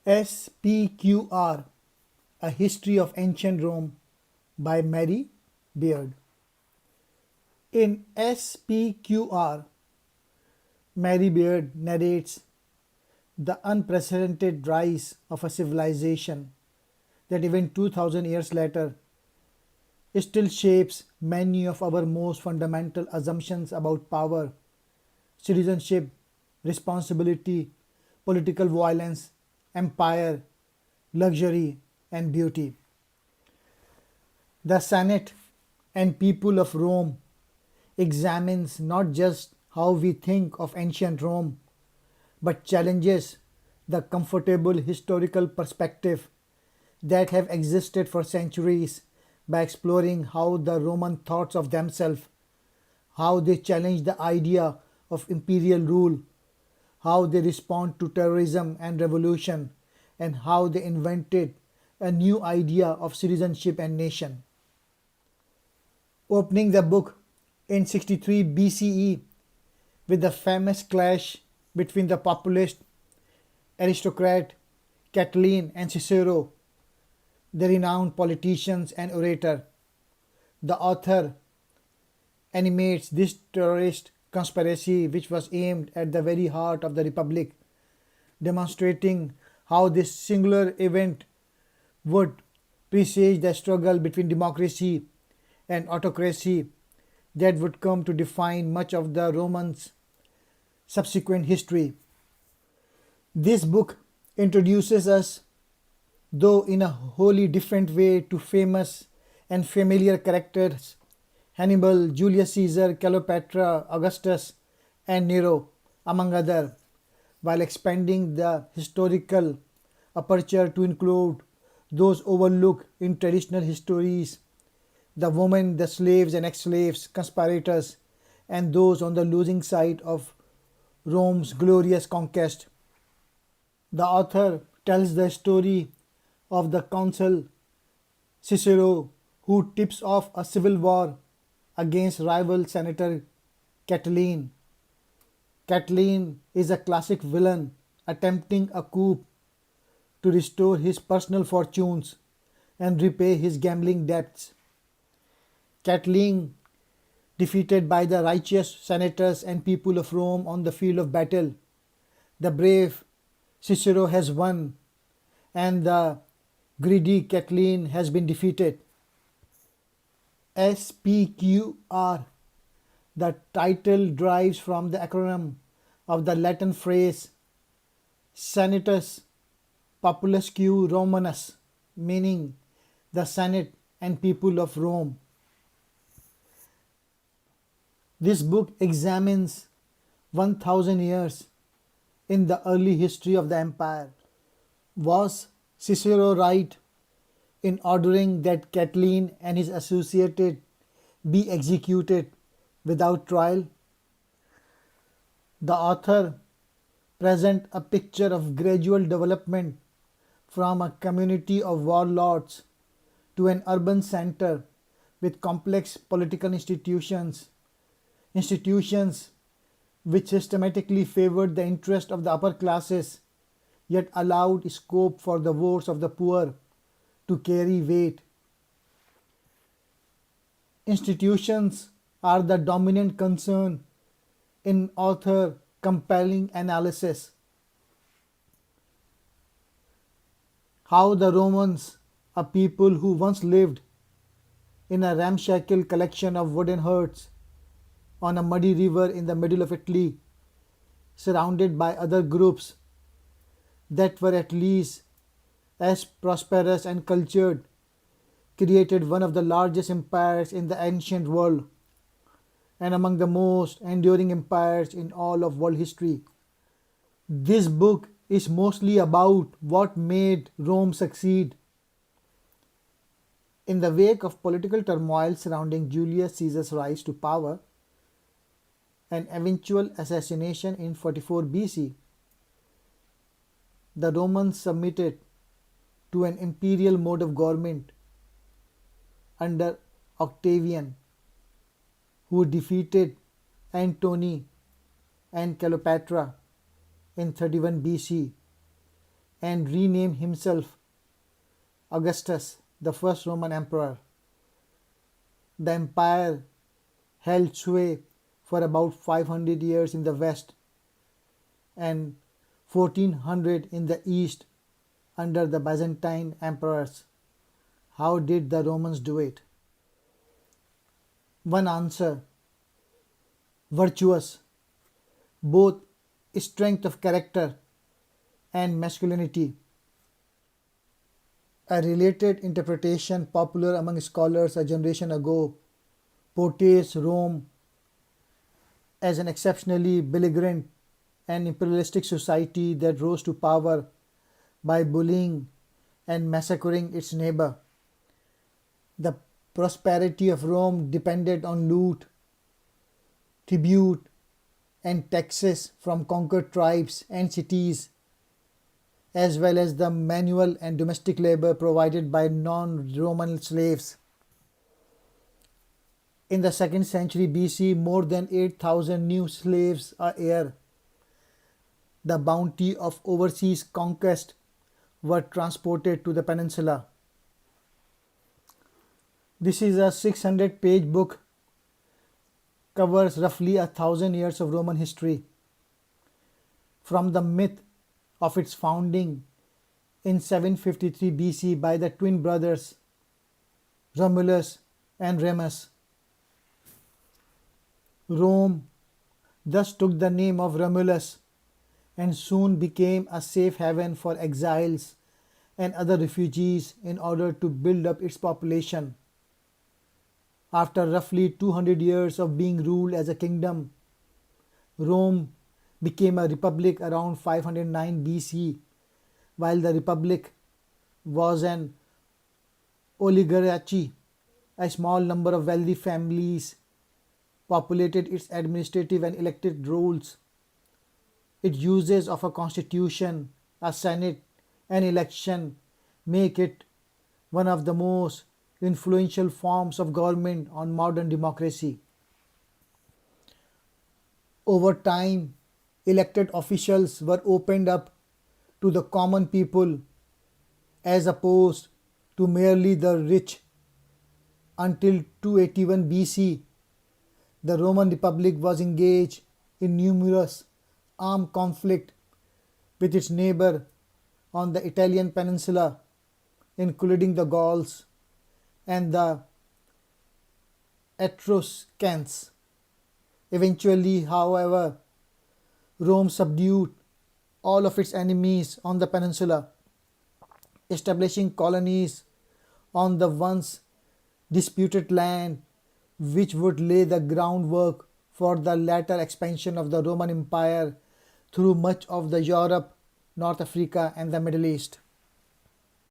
SPQR, A History of Ancient Rome by Mary Beard. In SPQR, Mary Beard narrates the unprecedented rise of a civilization that even 2000 years later still shapes many of our most fundamental assumptions about power, citizenship, responsibility, political violence, empire, luxury, and beauty. The Senate and people of Rome examines not just how we think of ancient Rome, but challenges the comfortable historical perspective that have existed for centuries by exploring how the Roman thoughts of themselves, how they challenge the idea of imperial rule, how they respond to terrorism and revolution, and how they invented a new idea of citizenship and nation. Opening the book in 63 BCE with the famous clash between the populist aristocrat Catiline and Cicero, the renowned politician and orator. The author animates this terrorist conspiracy which was aimed at the very heart of the Republic, demonstrating how this singular event would presage the struggle between democracy and autocracy that would come to define much of the Romans' subsequent history. This book introduces us, though in a wholly different way, to famous and familiar characters Hannibal, Julius Caesar, Cleopatra, Augustus, and Nero, among others, while expanding the historical aperture to include those overlooked in traditional histories, the women, the slaves and ex-slaves, conspirators, and those on the losing side of Rome's glorious conquest. The author tells the story of the consul Cicero who tips off a civil war against rival senator Catiline. Catiline is a classic villain attempting a coup to restore his personal fortunes and repay his gambling debts. Catiline, defeated by the righteous senators and people of Rome on the field of battle, the brave Cicero has won, and the greedy Catiline has been defeated. SPQR. The title derives from the acronym of the Latin phrase Senatus Populusque Romanus, meaning the Senate and people of Rome. This book examines 1000 years in the early history of the empire. Was Cicero right in ordering that Catiline and his associates be executed without trial? The author presents a picture of gradual development from a community of warlords to an urban center with complex political institutions which systematically favored the interest of the upper classes yet allowed scope for the votes of the poor to carry weight. Institutions are the dominant concern in author compelling analysis. How the Romans, a people who once lived in a ramshackle collection of wooden huts on a muddy river in the middle of Italy, surrounded by other groups that were at least as prosperous and cultured, created one of the largest empires in the ancient world and among the most enduring empires in all of world history. This book is mostly about what made Rome succeed. In the wake of political turmoil surrounding Julius Caesar's rise to power and eventual assassination in 44 BC, the Romans submitted to an imperial mode of government under Octavian, who defeated Antony and Cleopatra in 31 BC and renamed himself Augustus, the first Roman emperor. The empire held sway for about 500 years in the west and 1400 in the east under the Byzantine emperors. How did the Romans do it? One answer: virtuous, both strength of character and masculinity. A related interpretation popular among scholars a generation ago portrays Rome as an exceptionally belligerent and imperialistic society that rose to power by bullying and massacring its neighbor. The prosperity of Rome depended on loot, tribute, and taxes from conquered tribes and cities, as well as the manual and domestic labor provided by non-Roman slaves. In the 2nd century BC, more than 8,000 new slaves a year, the bounty of overseas conquest, were transported to the peninsula. This is a 600-page book, covers roughly 1,000 years of Roman history. From the myth of its founding in 753 BC by the twin brothers Romulus and Remus. Rome thus took the name of Romulus and soon became a safe haven for exiles and other refugees in order to build up its population. After roughly 200 years of being ruled as a kingdom, Rome became a republic around 509 BC, while the republic was an oligarchy. A small number of wealthy families populated its administrative and elected roles. Its uses of a constitution, a senate, and election make it one of the most influential forms of government on modern democracy. Over time, elected officials were opened up to the common people as opposed to merely the rich. Until 281 BC, the Roman Republic was engaged in numerous armed conflict with its neighbor on the Italian peninsula, including the Gauls and the Etruscans. Eventually, however, Rome subdued all of its enemies on the peninsula, establishing colonies on the once disputed land, which would lay the groundwork for the later expansion of the Roman Empire through much of the Europe, North Africa, and the Middle East.